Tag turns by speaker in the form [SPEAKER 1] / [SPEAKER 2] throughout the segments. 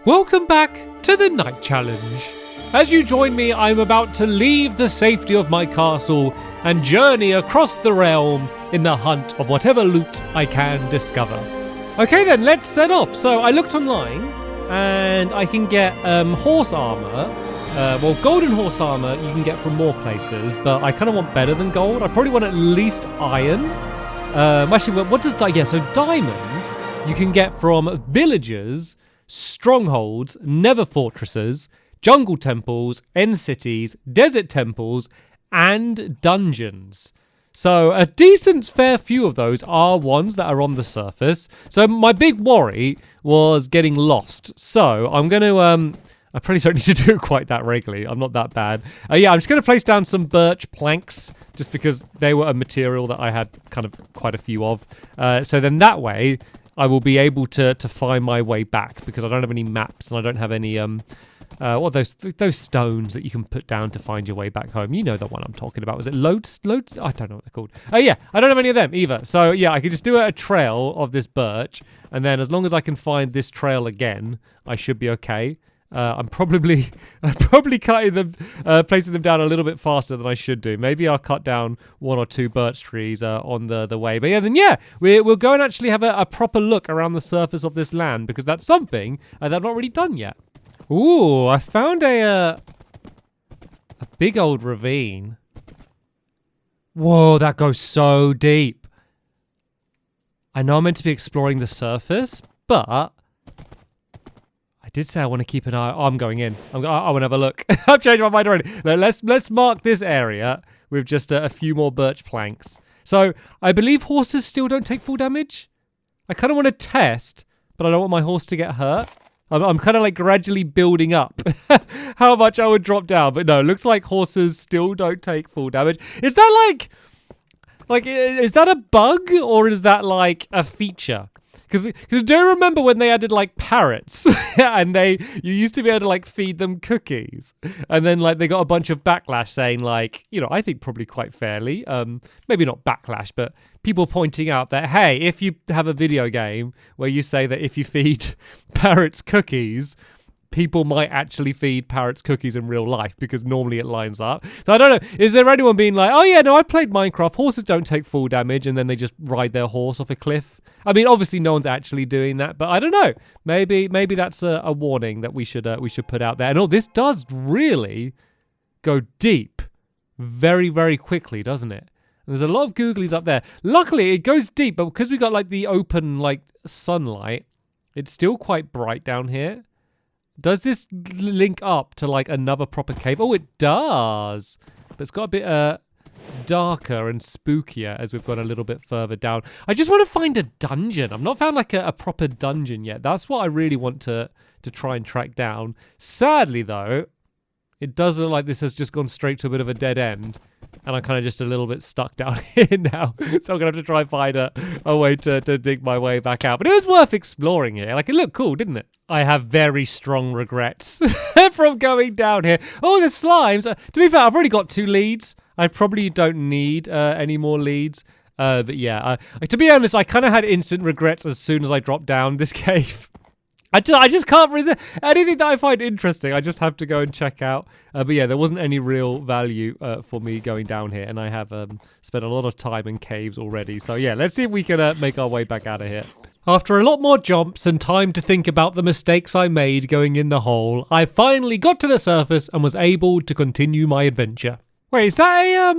[SPEAKER 1] Welcome back to the night challenge. As you join me, I'm about to leave the safety of my castle and journey across the realm in the hunt of whatever loot I can discover. Okay then, let's set off. So I looked online and I can get horse armour. Golden horse armour you can get from more places, but I kind of want better than gold. I probably want at least iron. Actually, what does so diamond you can get from villagers, strongholds, nether fortresses, jungle temples, end cities, desert temples, and dungeons. So a decent fair few of those are ones that are on the surface. So my big worry was getting lost. So I'm going to... I probably don't need to do it quite that regularly. I'm not that bad. I'm just going to place down some birch planks just because they were a material that I had kind of quite a few of. So then that way I will be able to find my way back because I don't have any maps and I don't have any... what are those stones that you can put down to find your way back home? You know the one I'm talking about. Was it loads? I don't know what they're called. Oh yeah, I don't have any of them either. So yeah, I could just do a trail of this birch, and then as long as I can find this trail again, I should be okay. I'm probably cutting them, placing them down a little bit faster than I should do. Maybe I'll cut down 1 or 2 birch trees on the way. But we'll go and actually have a proper look around the surface of this land because that's something that I've not really done yet. Ooh, I found a big old ravine. Whoa, that goes so deep. I know I'm meant to be exploring the surface, but I did say I want to keep an eye. Oh, I'm going in. I want to have a look. I've changed my mind already. Let's mark this area with just a few more birch planks. So I believe horses still don't take full damage. I kind of want to test, but I don't want my horse to get hurt. I'm kind of like gradually building up how much I would drop down. But no, it looks like horses still don't take full damage. Is that is that a bug or is that like a feature? Because do you remember when they added like parrots and you used to be able to like feed them cookies and then like they got a bunch of backlash saying like, I think probably quite fairly, maybe not backlash, but people pointing out that, hey, if you have a video game where you say that if you feed parrots cookies, people might actually feed parrots cookies in real life because normally it lines up. So I don't know, is there anyone being like, oh yeah, no, I played Minecraft, horses don't take full damage and then they just ride their horse off a cliff? I mean, obviously no one's actually doing that, but I don't know. Maybe that's a warning that we should put out there. And this does really go deep very, very quickly, doesn't it? And there's a lot of googlies up there. Luckily, it goes deep, but because we got like the open like sunlight, it's still quite bright down here. Does this link up to like another proper cave? Oh, it does. But it's got a bit darker and spookier as we've gone a little bit further down. I just want to find a dungeon. I've not found like a proper dungeon yet. That's what I really want to try and track down. Sadly though, it does look like this has just gone straight to a bit of a dead end. And I'm kind of just a little bit stuck down here now. So I'm going to have to try and find a way to dig my way back out. But it was worth exploring here. Like, it looked cool, didn't it? I have very strong regrets from going down here. Oh, the slimes. To be fair, I've already got 2 leads. I probably don't need any more leads. But yeah, to be honest, I kind of had instant regrets as soon as I dropped down this cave. I just can't resist anything that I find interesting. I just have to go and check out. But yeah, there wasn't any real value for me going down here. And I have spent a lot of time in caves already. So yeah, let's see if we can make our way back out of here. After a lot more jumps and time to think about the mistakes I made going in the hole, I finally got to the surface and was able to continue my adventure. Wait, is that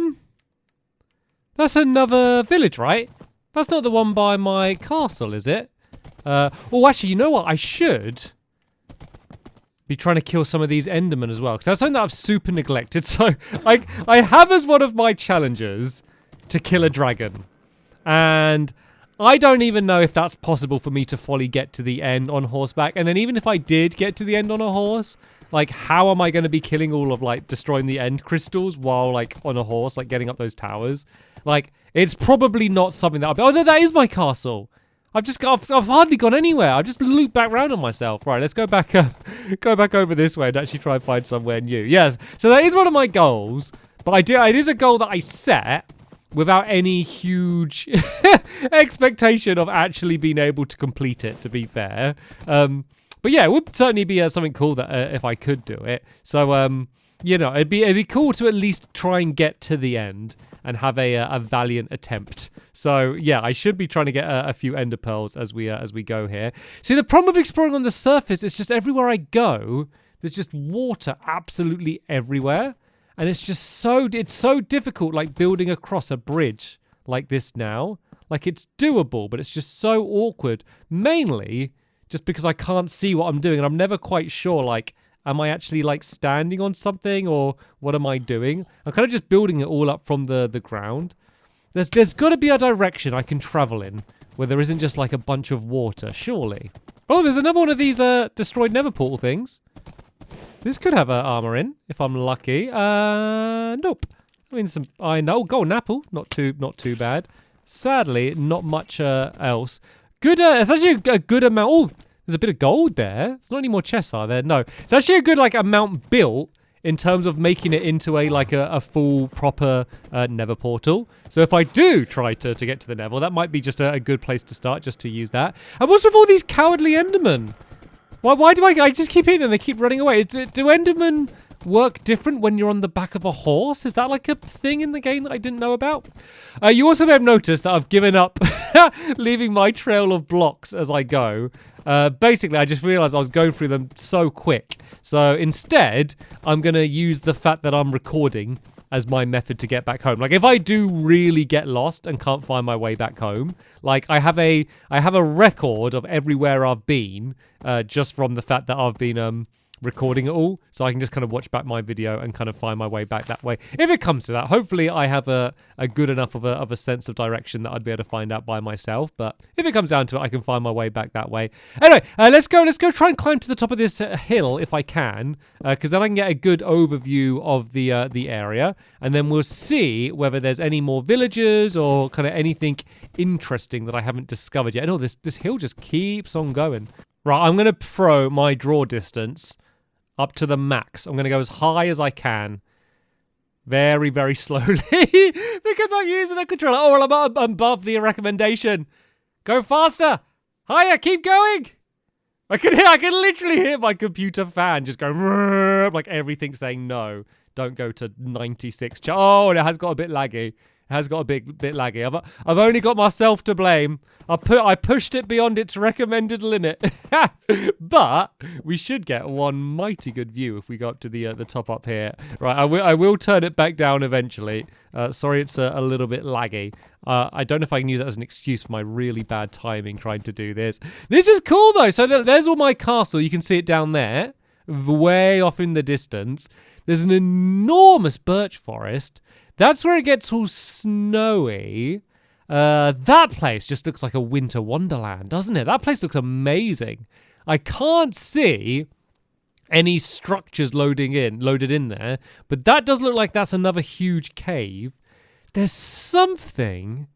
[SPEAKER 1] that's another village, right? That's not the one by my castle, is it? Actually, you know what? I should be trying to kill some of these Endermen as well, because that's something that I've super neglected. So I have as one of my challenges to kill a dragon. And I don't even know if that's possible for me to fully get to the end on horseback. And then even if I did get to the end on a horse, like, how am I going to be killing all of, like, destroying the end crystals while, like, on a horse, like, getting up those towers? Like, it's probably not something that I'll be... Oh, no, that is my castle. I've hardly gone anywhere. I've just looped back around on myself. Right, let's go back over this way and actually try and find somewhere new. Yes, so that is one of my goals. But it is a goal that I set without any huge expectation of actually being able to complete it, to be fair. But yeah, it would certainly be something cool that if I could do it. So you know, it'd be cool to at least try and get to the end and have a valiant attempt. So yeah, I should be trying to get a few ender pearls as we go here. See, the problem with exploring on the surface is just everywhere I go, there's just water absolutely everywhere, and it's so difficult, like building across a bridge like this now. Like, it's doable, but it's just so awkward. Mainly just because I can't see what I'm doing, and I'm never quite sure, like, am I actually, like, standing on something, or what am I doing? I'm kind of just building it all up from the ground. There's got to be a direction I can travel in where there isn't just, like, a bunch of water, surely. Oh, there's another one of these destroyed nether portal things. This could have armor in, if I'm lucky. Nope. I mean, I know, golden apple, not too bad. Sadly, not much else. Good, it's actually a good amount. Oh, there's a bit of gold there. There's not any more chests, are there? No. It's actually a good, like, amount built in terms of making it into a full, proper nether portal. So if I do try to get to the nether, that might be just a good place to start, just to use that. And what's with all these cowardly endermen? Why do I just keep hitting them? They keep running away. Do endermen work different when you're on the back of a horse? Is that like a thing in the game that I didn't know about? You also may have noticed that I've given up leaving my trail of blocks as I go. Basically, I just realized I was going through them so quick. So instead, I'm going to use the fact that I'm recording as my method to get back home. Like, if I do really get lost and can't find my way back home, like, I have a record of everywhere I've been, just from the fact that I've been recording it all, so I can just kind of watch back my video and kind of find my way back that way. If it comes to that, hopefully I have a good enough of a sense of direction that I'd be able to find out by myself. But if it comes down to it, I can find my way back that way. Anyway, let's go try and climb to the top of this hill if I can, because then I can get a good overview of the area, and then we'll see whether there's any more villagers or kind of anything interesting that I haven't discovered yet. Oh, this hill just keeps on going. Right, I'm going to throw my draw distance up to the max. I'm going to go as high as I can. Very, very slowly. Because I'm using a controller. Oh, well, I'm above the recommendation. Go faster. Higher, keep going. I can literally hear my computer fan just go, like everything saying no. Don't go to 96. Oh, it has got a bit laggy. I've only got myself to blame. I pushed it beyond its recommended limit. But we should get one mighty good view if we go up to the top up here. Right, I will turn it back down eventually. Sorry, it's a little bit laggy. I don't know if I can use that as an excuse for my really bad timing trying to do this. This is cool though. So there's all my castle. You can see it down there, way off in the distance. There's an enormous birch forest. That's where it gets all snowy. That place just looks like a winter wonderland, doesn't it? That place looks amazing. I can't see any structures loaded in there, but that does look like that's another huge cave. There's something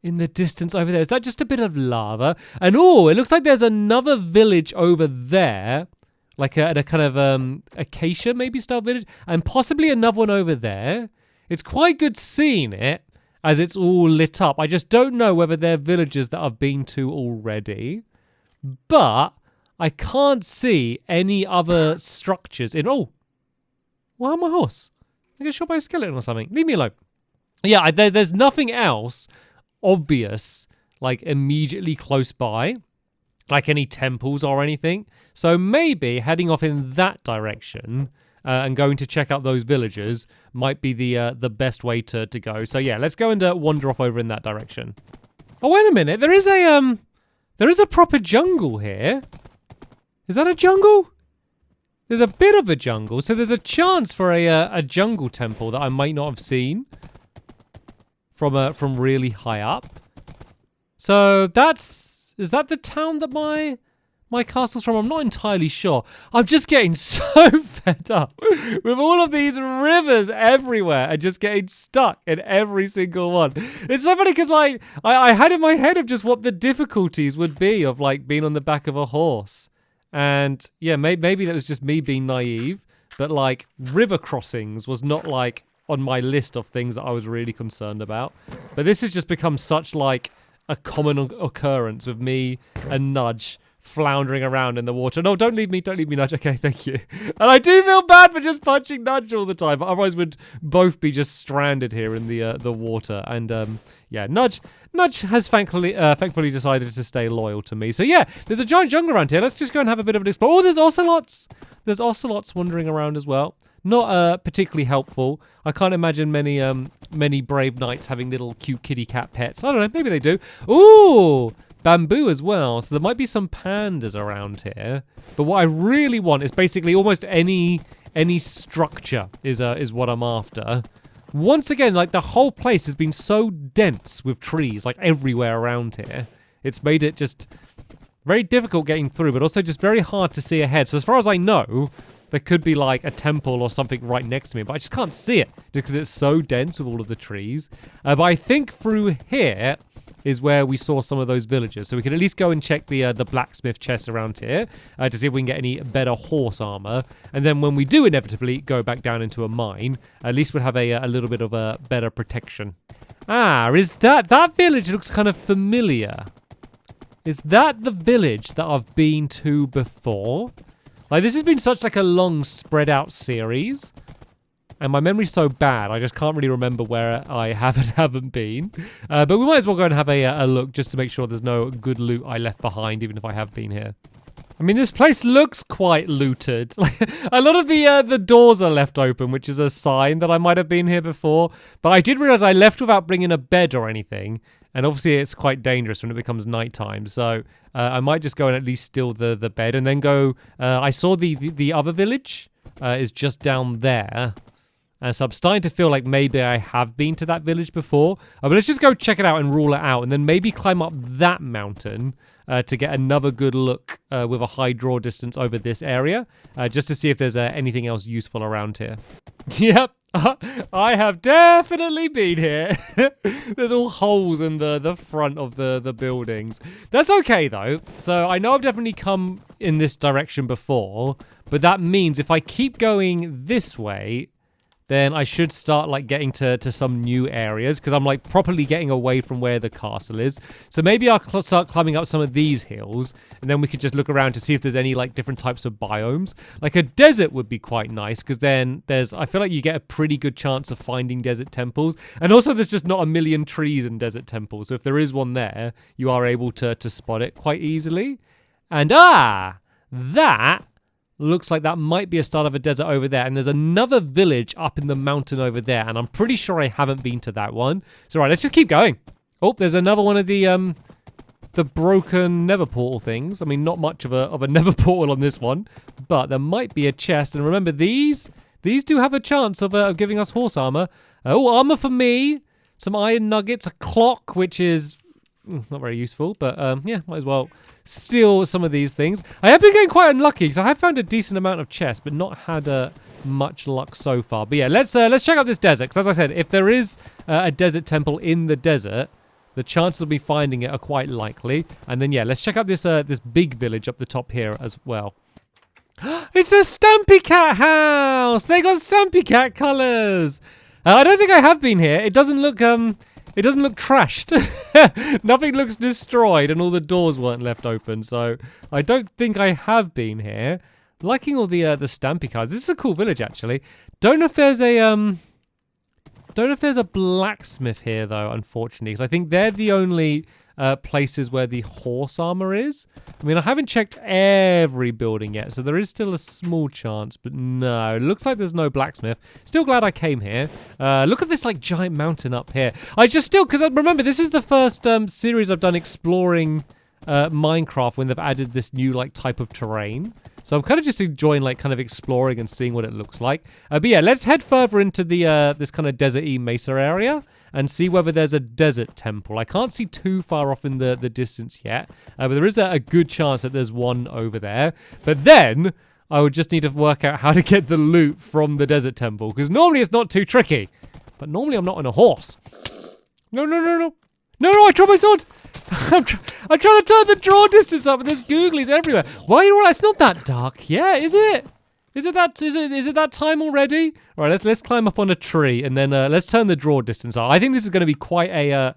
[SPEAKER 1] in the distance over there. Is that just a bit of lava? And oh, it looks like there's another village over there, like a kind of acacia maybe style village, and possibly another one over there. It's quite good seeing it as it's all lit up. I just don't know whether they're villages that I've been to already. But I can't see any other structures in... Oh, why am I horse? I get shot by a skeleton or something. Leave me alone. Yeah, there's nothing else obvious, like immediately close by, like any temples or anything. So maybe heading off in that direction... and going to check out those villagers might be the best way to go. So yeah, let's go and wander off over in that direction. Oh, wait a minute. There is a proper jungle here. Is that a jungle? There's a bit of a jungle. So there's a chance for a jungle temple that I might not have seen from really high up. So is that the town that my castle's from? I'm not entirely sure. I'm just getting so fed up with all of these rivers everywhere and just getting stuck in every single one. It's so funny because like I had in my head of just what the difficulties would be of like being on the back of a horse. And yeah, maybe that was just me being naive, but like river crossings was not like on my list of things that I was really concerned about. But this has just become such like a common occurrence with me and Nudge floundering around in the water. No, don't leave me, Nudge. Okay, thank you. And I do feel bad for just punching Nudge all the time, but otherwise we'd both be just stranded here in the water. And yeah, Nudge has thankfully decided to stay loyal to me. So yeah, there's a giant jungle around here. Let's just go and have a bit of an explore. Oh, there's ocelots. There's ocelots wandering around as well. Not particularly helpful. I can't imagine many brave knights having little cute kitty cat pets. I don't know, maybe they do. Ooh, bamboo as well. So there might be some pandas around here. But what I really want is basically almost any structure is what I'm after. Once again, like the whole place has been so dense with trees, like everywhere around here. It's made it just very difficult getting through, but also just very hard to see ahead. So as far as I know, there could be like a temple or something right next to me, but I just can't see it because it's so dense with all of the trees. But I think through here is where we saw some of those villagers. So we can at least go and check the blacksmith chest around here to see if we can get any better horse armor. And then when we do inevitably go back down into a mine, at least we'll have a little bit of a better protection. Ah, is that village looks kind of familiar. Is that the village that I've been to before? Like, this has been such like a long spread out series. And my memory's so bad, I just can't really remember where I have and haven't been. But we might as well go and have a look just to make sure there's no good loot I left behind, even if I have been here. I mean, this place looks quite looted. Like, a lot of the doors are left open, which is a sign that I might have been here before. But I did realize I left without bringing a bed or anything. And obviously it's quite dangerous when it becomes nighttime. So I might just go and at least steal the bed and then go. I saw the other village is just down there. And so I'm starting to feel like maybe I have been to that village before. But let's just go check it out and rule it out. And then maybe climb up that mountain to get another good look with a high draw distance over this area. Just to see if there's anything else useful around here. Yep. I have definitely been here. There's all holes in the front of the buildings. That's okay, though. So I know I've definitely come in this direction before. But that means if I keep going this way, then I should start like getting to some new areas because I'm like properly getting away from where the castle is. So maybe I'll start climbing up some of these hills and then we could just look around to see if there's any like different types of biomes. Like a desert would be quite nice because then I feel like you get a pretty good chance of finding desert temples. And also there's just not a million trees in desert temples. So if there is one there, you are able to spot it quite easily. And that looks like that might be a start of a desert over there. And there's another village up in the mountain over there. And I'm pretty sure I haven't been to that one. So, right, let's just keep going. Oh, there's another one of the broken nether portal things. I mean, not much of a nether portal on this one. But there might be a chest. And remember, these do have a chance of giving us horse armor. Oh, armor for me. Some iron nuggets. A clock, which is not very useful. But, yeah, might as well steal some of these things. I have been getting quite unlucky because I have found a decent amount of chests, but not had much luck so far. But yeah, let's check out this desert because, as I said, if there is a desert temple in the desert, the chances of me finding it are quite likely. And then yeah, let's check out this big village up the top here as well. It's a Stampy Cat house. They got Stampy Cat colors. I don't think I have been here. It doesn't look trashed. Nothing looks destroyed and all the doors weren't left open. So I don't think I have been here. Liking all the Stampy cards. This is a cool village actually. Don't know if there's a blacksmith here though, unfortunately, because I think they're the only places where the horse armor is. I mean, I haven't checked every building yet, so there is still a small chance, but no, it looks like there's no blacksmith. Still glad I came here. Look at this like giant mountain up here. Because remember, this is the first series I've done exploring Minecraft when they've added this new like type of terrain. So I'm kind of just enjoying like kind of exploring and seeing what it looks like. But yeah, let's head further into the this kind of desert-y mesa area and see whether there's a desert temple. I can't see too far off in the distance yet, but there is a good chance that there's one over there. But then I would just need to work out how to get the loot from the desert temple because normally it's not too tricky. But normally I'm not on a horse. No, I dropped my sword. I'm trying to turn the draw distance up and there's googlies everywhere. Why are you alright? It's not that dark. Yeah, is it? Is it that time already? All right, let's climb up on a tree and then let's turn the draw distance up. I think this is going to be quite a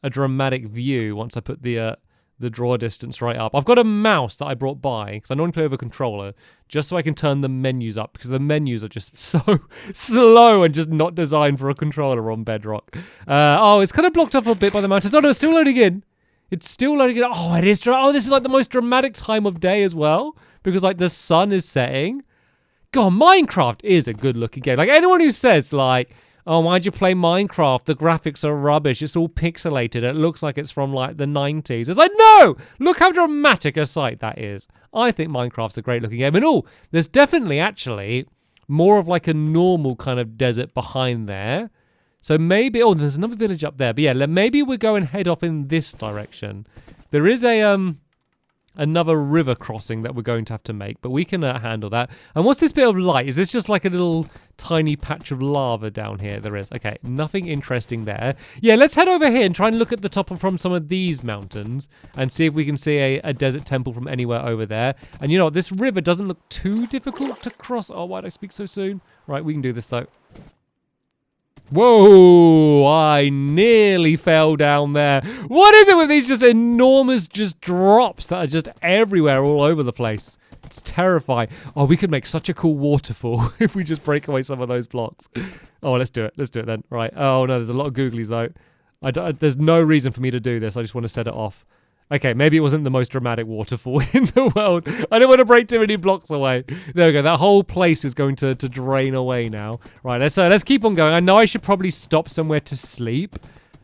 [SPEAKER 1] dramatic view once I put the the draw distance right up. I've got a mouse that I brought by because I normally play with a controller just so I can turn the menus up because the menus are just so slow and just not designed for a controller on Bedrock. Oh, it's kind of blocked off a bit by the mountains. Oh no, it's still loading in. It's still loading in. Oh, it is. Oh, this is like the most dramatic time of day as well because like the sun is setting. God, Minecraft is a good looking game. Like anyone who says like, oh, why'd you play Minecraft? The graphics are rubbish. It's all pixelated. It looks like it's from like the 90s. It's like, no! Look how dramatic a sight that is. I think Minecraft's a great looking game. And there's definitely actually more of like a normal kind of desert behind there. So maybe, there's another village up there. But yeah, maybe we'll go and head off in this direction. There is another river crossing that we're going to have to make, but we can handle that. And what's this bit of light? Is this just like a little tiny patch of lava down here? There is. Okay, nothing interesting there. Yeah, let's head over here and try and look at the top from some of these mountains and see if we can see a desert temple from anywhere over there. And you know what? This river doesn't look too difficult to cross. Oh, why did I speak so soon? Right, we can do this though. Whoa, I nearly fell down there. What is it with these just enormous drops that are just everywhere all over the place? It's terrifying. Oh, we could make such a cool waterfall if we just break away some of those blocks. Oh, let's do it. Let's do it then. Right. Oh, no, there's a lot of googlies though. There's no reason for me to do this. I just want to set it off. Okay, maybe it wasn't the most dramatic waterfall in the world. I don't want to break too many blocks away. There we go. That whole place is going to drain away now. Right, let's keep on going. I know I should probably stop somewhere to sleep,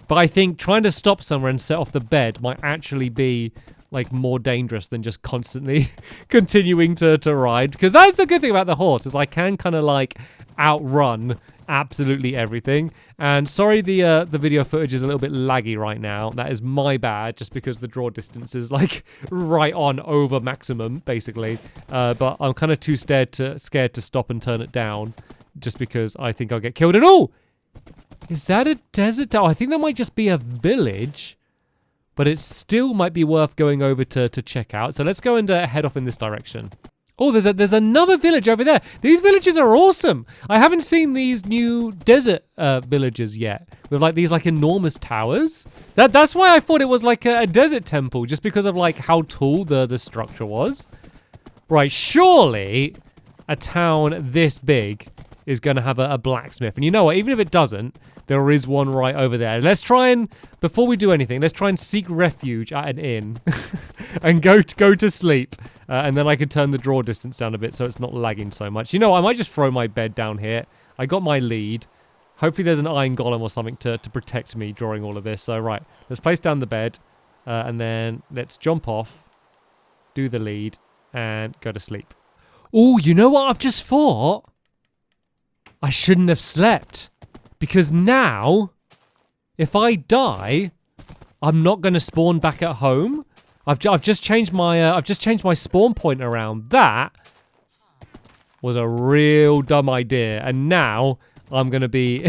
[SPEAKER 1] but I think trying to stop somewhere and set off the bed might actually be like more dangerous than just constantly continuing to ride. Because that's the good thing about the horse is I can kind of like outrun absolutely everything. And sorry the video footage is a little bit laggy right now. That is my bad, just because the draw distance is like right on over maximum basically. But I'm kind of too scared to stop and turn it down, just because I think I'll get killed. And oh, is that a desert? Oh, I think that might just be a village, but it still might be worth going over to check out. So let's go and head off in this direction. Oh, there's another village over there. These villages are awesome. I haven't seen these new desert villages yet, with like these like enormous towers. That's why I thought it was like a desert temple, just because of like how tall the structure was. Right, surely a town this big is going to have a blacksmith. And you know what? Even if it doesn't, there is one right over there. Let's try and, before we do anything, let's try and seek refuge at an inn and go to sleep. And then I can turn the draw distance down a bit so it's not lagging so much. You know what? I might just throw my bed down here. I got my lead. Hopefully there's an iron golem or something to protect me during all of this. So, right, let's place down the bed. And then let's jump off, do the lead, and go to sleep. Oh, you know what I've just thought? I shouldn't have slept. Because now, if I die, I'm not going to spawn back at home. I've just changed my spawn point around. That was a real dumb idea, and now I'm going to be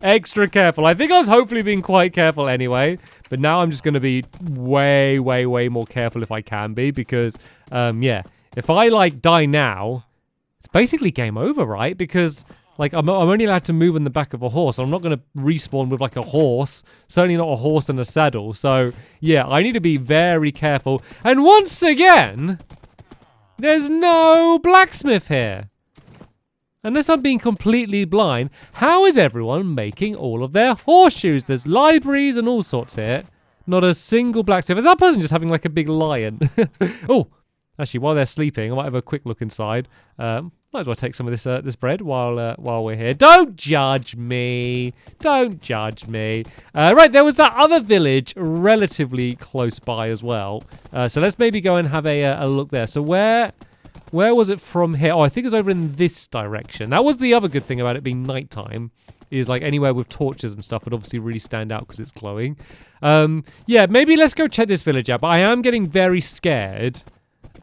[SPEAKER 1] extra careful. I think I was hopefully being quite careful anyway, but now I'm just going to be way, way, way more careful if I can be, because yeah, if I like die now, it's basically game over, right? Because like I'm only allowed to move in the back of a horse. I'm not going to respawn with like a horse. Certainly not a horse and a saddle. So yeah, I need to be very careful. And once again, there's no blacksmith here. Unless I'm being completely blind, how is everyone making all of their horseshoes? There's libraries and all sorts here. Not a single blacksmith. Is that person just having like a big lion? Oh, actually, while they're sleeping, I might have a quick look inside. Might as well take some of this bread while we're here. Don't judge me. Don't judge me. Right, there was that other village relatively close by as well. So let's maybe go and have a look there. So where was it from here? Oh, I think it's over in this direction. That was the other good thing about it being nighttime, is like anywhere with torches and stuff would obviously really stand out because it's glowing. Yeah, maybe let's go check this village out. But I am getting very scared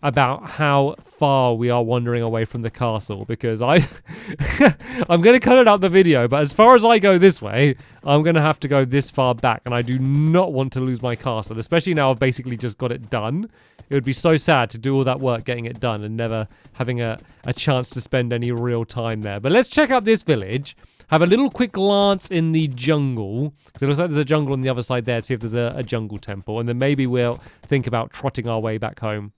[SPEAKER 1] about how far we are wandering away from the castle, because I'm going to cut it out the video, but as far as I go this way, I'm going to have to go this far back, and I do not want to lose my castle, especially now I've basically just got it done. It would be so sad to do all that work getting it done and never having a chance to spend any real time there. But let's check out this village. have a little quick glance in the jungle, because it looks like there's a jungle on the other side there, to see if there's a jungle temple, and then maybe we'll think about trotting our way back home.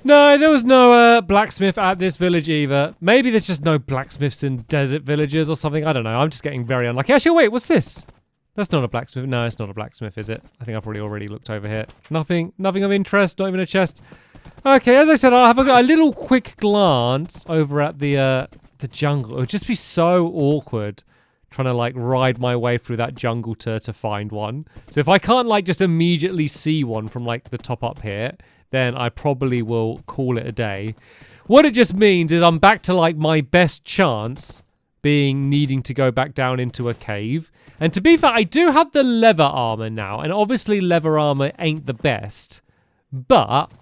[SPEAKER 1] No, there was no blacksmith at this village either. Maybe there's just no blacksmiths in desert villages or something. I don't know. I'm just getting very unlucky. Actually, wait, what's this? That's not a blacksmith. No, it's not a blacksmith, is it? I think I've probably already looked over here. Nothing of interest, not even a chest. Okay, as I said, I'll have a little quick glance over at the jungle. It would just be so awkward trying to like ride my way through that jungle to find one. So if I can't like just immediately see one from like the top up here, then I probably will call it a day. What it just means is I'm back to like my best chance being needing to go back down into a cave. And to be fair, I do have the leather armor now, and obviously leather armor ain't the best, but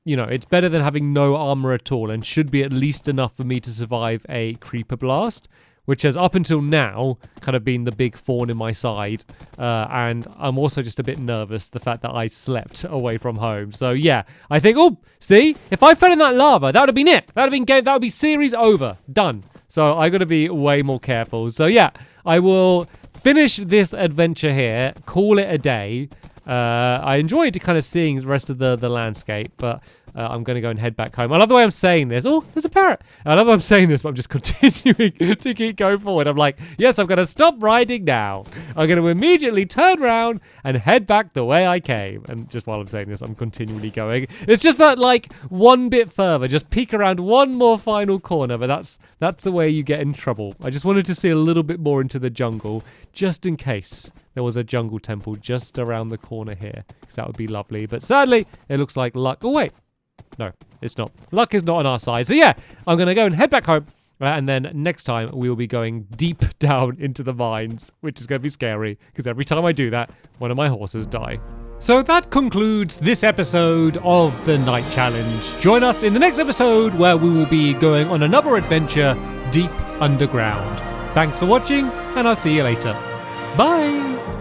[SPEAKER 1] you know, it's better than having no armor at all and should be at least enough for me to survive a creeper blast, which has up until now kind of been the big thorn in my side. And I'm also just a bit nervous, the fact that I slept away from home. So yeah, I think, oh, see, if I fell in that lava, that would have been it. That would be series over, done. So I got to be way more careful. So yeah, I will finish this adventure here, call it a day. I enjoyed kind of seeing the rest of the landscape, but I'm going to go and head back home. I love the way I'm saying this. Oh, there's a parrot. I love the way I'm saying this, but I'm just continuing to keep going forward. I'm like, yes, I'm going to stop riding now. I'm going to immediately turn around and head back the way I came. And just while I'm saying this, I'm continually going. It's just that like one bit further, just peek around one more final corner, but that's the way you get in trouble. I just wanted to see a little bit more into the jungle, just in case there was a jungle temple just around the corner here, because that would be lovely. But sadly, it looks like luck. Oh, wait. No, it's not. Luck is not on our side. So yeah, I'm going to go and head back home. And then next time, we will be going deep down into the mines, which is going to be scary, because every time I do that, one of my horses die. So that concludes this episode of the Night Challenge. Join us in the next episode, where we will be going on another adventure deep underground. Thanks for watching, and I'll see you later. Bye!